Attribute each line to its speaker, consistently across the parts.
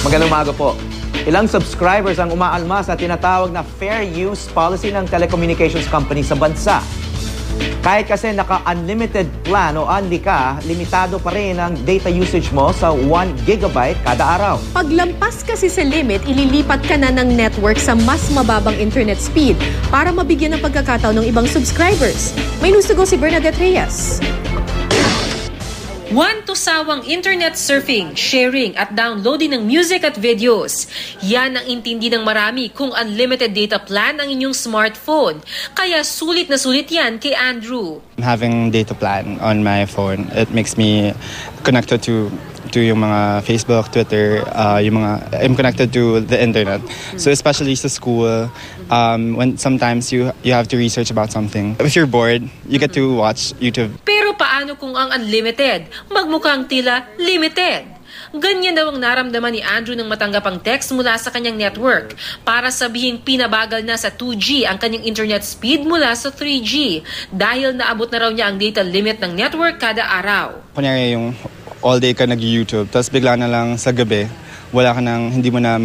Speaker 1: Magandang umaga po. Ilang subscribers ang umaalma sa tinatawag na fair use policy ng telecommunications company sa bansa. Kahit kasi naka-unlimited plan o unli ka, limitado pa rin ang data usage mo sa 1 gigabyte kada araw.
Speaker 2: Paglampas kasi sa limit, ililipat ka na ng network sa mas mababang internet speed para mabigyan ng pagkakataon ng ibang subscribers. May news to go si Bernadette Reyes.
Speaker 3: One to sawang internet surfing, sharing at downloading ng music at videos. Yan ang intindi ng marami kung unlimited data plan ang inyong smartphone. Kaya sulit na sulit yan kay Andrew.
Speaker 4: Having data plan on my phone, it makes me connected to yung mga Facebook, Twitter, I'm connected to the internet. So especially sa school, when sometimes you have to research about something. If you're bored, you get to watch YouTube.
Speaker 3: Pero paano kung ang unlimited magmukhang tila limited? Ganyan daw ang naramdaman ni Andrew nang matanggap ang text mula sa kanyang network para sabihing pinabagal na sa 2G ang kanyang internet speed mula sa 3G dahil naabot na raw niya ang data limit ng network kada araw.
Speaker 4: Kunyari yung all day ka nag-YouTube, tapos bigla na lang sa gabi, hindi mo na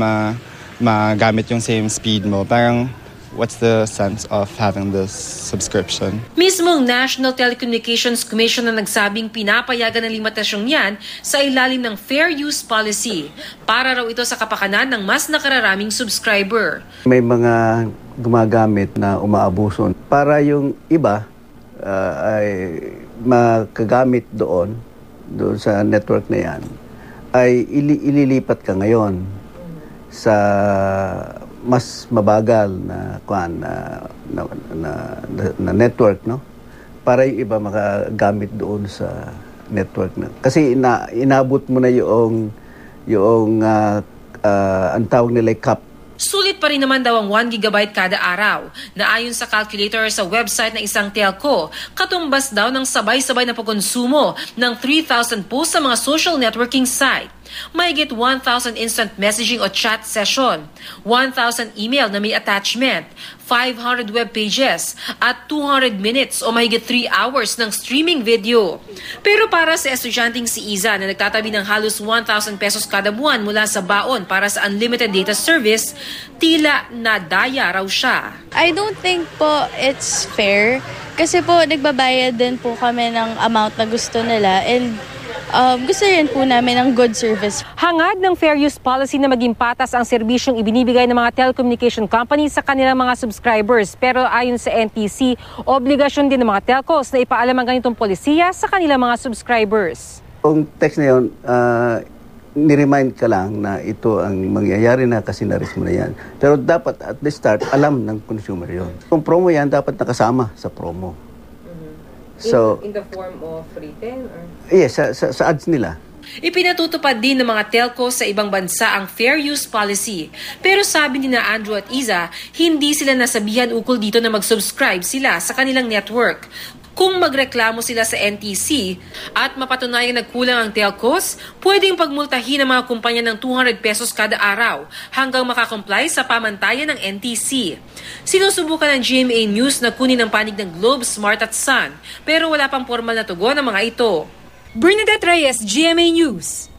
Speaker 4: magamit yung same speed mo. Parang, what's the sense of having this subscription?
Speaker 3: Mismong National Telecommunications Commission na nagsabing pinapayagan ng limitasyong yan sa ilalim ng Fair Use Policy para raw ito sa kapakanan ng mas nakararaming subscriber.
Speaker 5: May mga gumagamit na umaabuso para yung iba ay makagamit doon sa network na yan, ay ililipat ka ngayon sa mas mabagal na network, no? Para yung iba makagamit doon sa network na. Kasi inabot mo na yung ang tawag nila cap.
Speaker 3: Sulit pa rin naman daw ang 1 gigabyte kada araw na ayon sa calculator sa website ng isang telco, katumbas daw ng sabay-sabay na pagkonsumo ng 3,000 posts sa mga social networking site. Mahigit 1,000 instant messaging o chat session, 1,000 email na may attachment, 500 web pages, at 200 minutes o mahigit 3 hours ng streaming video. Pero para sa estudyanteng si Iza na nagtatabi ng halos 1,000 pesos kada buwan mula sa baon para sa unlimited data service, tila nadaya raw siya.
Speaker 6: I don't think po it's fair kasi po nagbabayad din po kami ng amount na gusto nila and gusto rin po namin ng good service.
Speaker 3: Hangad ng fair use policy na maging patas ang serbisyong ibinibigay ng mga telecommunication companies sa kanilang mga subscribers. Pero ayon sa NTC, obligasyon din ng mga telcos na ipaalam ang ganitong polisiya sa kanilang mga subscribers.
Speaker 5: Kung text na yun, niremind ka lang na ito ang mangyayari na kasi na-risk mo na yan. Pero dapat at the start, alam ng consumer yon. Kung promo yan, dapat nakasama sa promo. So,
Speaker 3: in the form of written? Or?
Speaker 5: Yes, sa ads nila.
Speaker 3: Ipinatutupad din ng mga telco sa ibang bansa ang fair use policy. Pero sabi ni na Andrew at Iza, hindi sila nasabihan ukol dito na mag-subscribe sila sa kanilang network. Kung magreklamo sila sa NTC at mapatunayang nagkulang ang telcos, pwedeng pagmultahin ang mga kumpanya ng 200 pesos kada araw hanggang makakomply sa pamantayan ng NTC. Sinusubukan ng GMA News na kunin ang panig ng Globe, Smart at Sun, pero wala pang formal na tugon ang mga ito. Bernadette Reyes, GMA News.